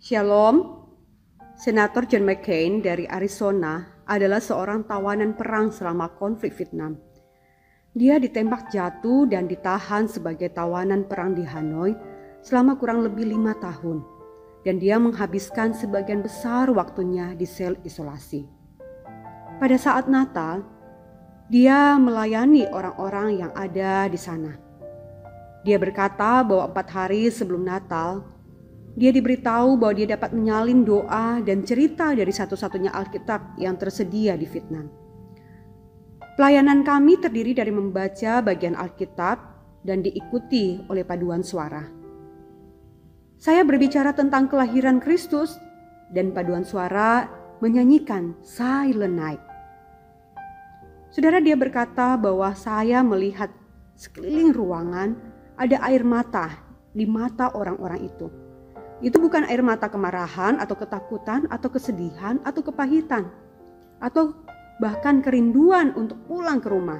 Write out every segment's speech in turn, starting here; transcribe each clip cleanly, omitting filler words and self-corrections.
Shalom, Senator John McCain dari Arizona adalah seorang tawanan perang selama konflik Vietnam. Dia ditembak jatuh dan ditahan sebagai tawanan perang di Hanoi selama kurang lebih 5 tahun. Dan dia menghabiskan sebagian besar waktunya di sel isolasi. Pada saat Natal, dia melayani orang-orang yang ada di sana. Dia berkata bahwa 4 hari sebelum Natal, dia diberitahu bahwa dia dapat menyalin doa dan cerita dari satu-satunya Alkitab yang tersedia di Vietnam. Pelayanan kami terdiri dari membaca bagian Alkitab dan diikuti oleh paduan suara. Saya berbicara tentang kelahiran Kristus dan paduan suara menyanyikan Silent Night. Saudara, dia berkata bahwa saya melihat sekeliling ruangan ada air mata di mata orang-orang itu. Itu bukan air mata kemarahan atau ketakutan atau kesedihan atau kepahitan atau bahkan kerinduan untuk pulang ke rumah.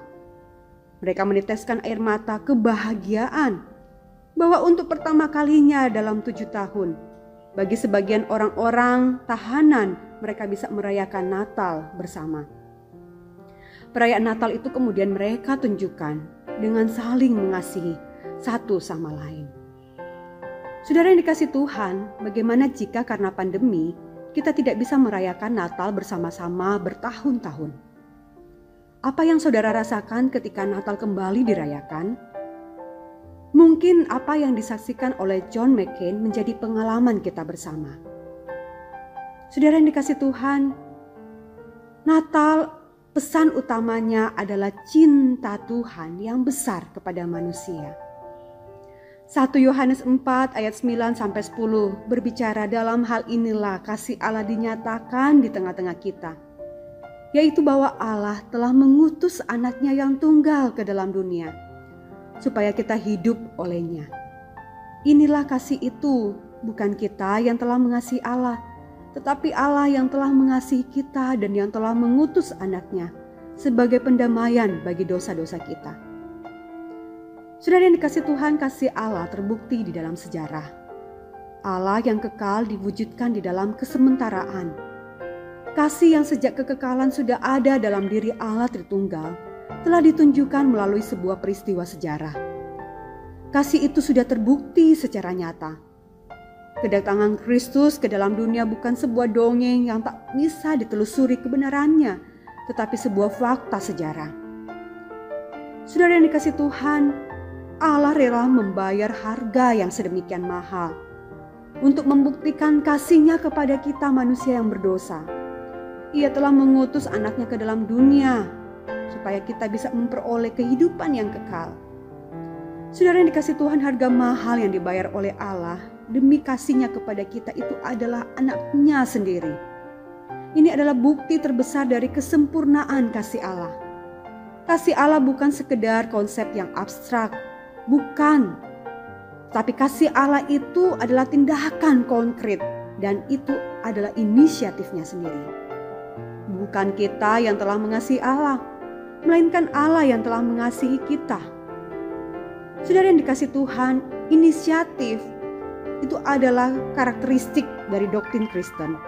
Mereka meneteskan air mata kebahagiaan bahwa untuk pertama kalinya dalam 7 tahun, bagi sebagian orang-orang tahanan, mereka bisa merayakan Natal bersama. Perayaan Natal itu kemudian mereka tunjukkan dengan saling mengasihi satu sama lain. Saudara yang dikasihi Tuhan, bagaimana jika karena pandemi kita tidak bisa merayakan Natal bersama-sama bertahun-tahun? Apa yang saudara rasakan ketika Natal kembali dirayakan? Mungkin apa yang disaksikan oleh John McCain menjadi pengalaman kita bersama. Saudara yang dikasihi Tuhan, Natal pesan utamanya adalah cinta Tuhan yang besar kepada manusia. 1 Yohanes 4 ayat 9-10 berbicara dalam hal inilah kasih Allah dinyatakan di tengah-tengah kita, yaitu bahwa Allah telah mengutus anaknya yang tunggal ke dalam dunia, supaya kita hidup olehnya. Inilah kasih itu, bukan kita yang telah mengasihi Allah, tetapi Allah yang telah mengasihi kita dan yang telah mengutus anaknya sebagai pendamaian bagi dosa-dosa kita. Saudara yang dikasihi Tuhan, kasih Allah terbukti di dalam sejarah. Allah yang kekal diwujudkan di dalam kesementaraan. Kasih yang sejak kekekalan sudah ada dalam diri Allah Tritunggal telah ditunjukkan melalui sebuah peristiwa sejarah. Kasih itu sudah terbukti secara nyata. Kedatangan Kristus ke dalam dunia bukan sebuah dongeng yang tak bisa ditelusuri kebenarannya, tetapi sebuah fakta sejarah. Saudara yang dikasihi Tuhan, Allah rela membayar harga yang sedemikian mahal untuk membuktikan kasih-Nya kepada kita manusia yang berdosa. Ia telah mengutus anaknya ke dalam dunia supaya kita bisa memperoleh kehidupan yang kekal. Saudara yang dikasihi Tuhan, harga mahal yang dibayar oleh Allah demi kasih-Nya kepada kita itu adalah anaknya sendiri. Ini adalah bukti terbesar dari kesempurnaan kasih Allah. Kasih Allah bukan sekedar konsep yang abstrak, bukan. Tapi kasih Allah itu adalah tindakan konkret dan itu adalah inisiatifnya sendiri. Bukan kita yang telah mengasihi Allah, melainkan Allah yang telah mengasihi kita. Saudara yang dikasihi Tuhan, inisiatif itu adalah karakteristik dari doktrin Kristen.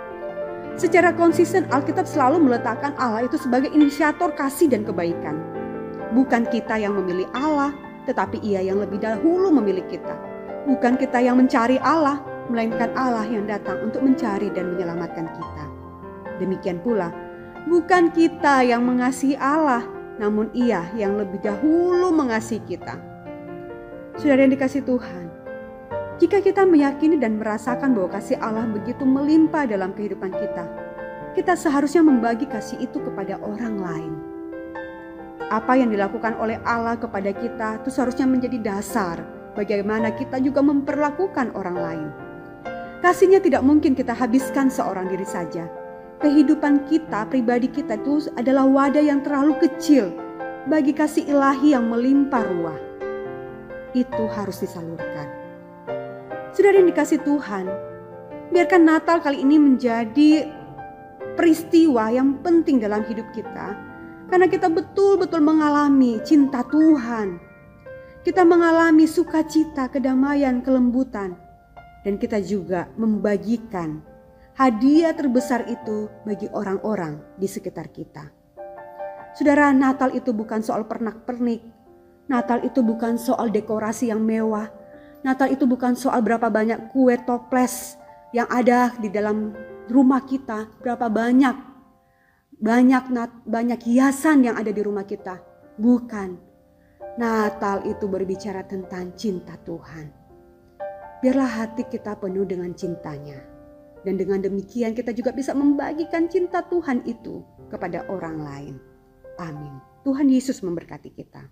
Secara konsisten Alkitab selalu meletakkan Allah itu sebagai inisiator kasih dan kebaikan. Bukan kita yang memilih Allah, tetapi Ia yang lebih dahulu memilih kita. Bukan kita yang mencari Allah, melainkan Allah yang datang untuk mencari dan menyelamatkan kita. Demikian pula, bukan kita yang mengasihi Allah, namun Ia yang lebih dahulu mengasihi kita. Saudara yang dikasihi Tuhan, jika kita meyakini dan merasakan bahwa kasih Allah begitu melimpah dalam kehidupan kita seharusnya membagi kasih itu kepada orang lain. Apa yang dilakukan oleh Allah kepada kita itu seharusnya menjadi dasar bagaimana kita juga memperlakukan orang lain. Kasih-Nya tidak mungkin kita habiskan seorang diri saja. Kehidupan kita, pribadi kita itu adalah wadah yang terlalu kecil bagi kasih ilahi yang melimpah ruah. Itu harus disalurkan. Saudara yang dikasihi Tuhan, biarkan Natal kali ini menjadi peristiwa yang penting dalam hidup kita. Karena kita betul-betul mengalami cinta Tuhan. Kita mengalami sukacita, kedamaian, kelembutan. dan kita juga membagikan hadiah terbesar itu bagi orang-orang di sekitar kita. Saudara, Natal itu bukan soal pernak-pernik. Natal itu bukan soal dekorasi yang mewah. Natal itu bukan soal berapa banyak kue toples yang ada di dalam rumah kita, berapa banyak hiasan yang ada di rumah kita. Bukan. Natal itu berbicara tentang cinta Tuhan. Biarlah hati kita penuh dengan cintanya. Dan dengan demikian kita juga bisa membagikan cinta Tuhan itu kepada orang lain. Amin. Tuhan Yesus memberkati kita.